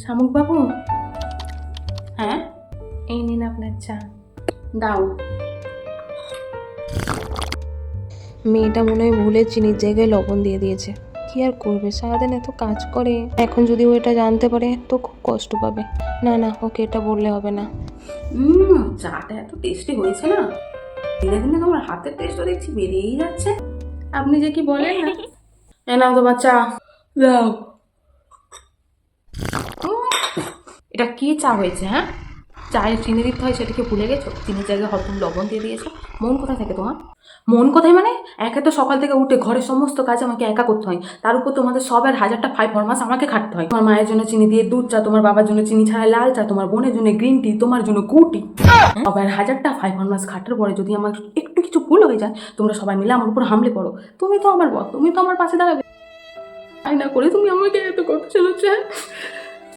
শামুক বাবু, হ্যাঁ, এই নিন আপনার চা। দাও। মেয়েটা মনে হয় ভুলে চিনির জায়গায় লবণ দিয়ে দিয়েছে। কি আর করবে, সারাদিন এত কাজ করে, এখন যদি ও এটা জানতে পারে তো খুব কষ্ট পাবে। না না, ওকে এটা বললে হবে না। চাটা এত টেস্টি হয়েছে না, দিনে দিনে তোমার হাতের টেস্টও দেখছি বেড়েই যাচ্ছে। আপনি যে কি বলেন না। এ নাও তোমার চা। দাও। এটা কি চা হয়েছে? হ্যাঁ, চায়ে চিনি দিতে হয় সেটাকে ভুলে গেছো? চিনির জায়গায় হয়তো লবণ দিয়ে দিয়েছো। মন কোথায় থাকে তোমার? মন কোথায় মানে? একে তো সকাল থেকে উঠে ঘরের সমস্ত কাজ আমাকে একা করতে হয়, তার উপর তোমাদের সবের হাজারটা ফাইভ ফরমাস আমাকে খাটতে হয়। তোমার মায়ের জন্য চিনি দিয়ে দুধ চা, তোমার বাবার জন্য চিনি ছাড়া লাল চা, তোমার বোনের জন্য গ্রিন টি, তোমার জন্য কুটি। সবার হাজারটা ফাইভ ফরমাস খাটার পরে যদি আমার একটু কিছু ভুল হয়ে যায়, তোমরা সবাই মিলে আমার উপর হামলে পড়ো। তুমি তো আমার বর, তুমি তো আমার পাশে দাঁড়াবে, তাই না করে তুমি আমাকে এত কথা শোনাচ্ছ।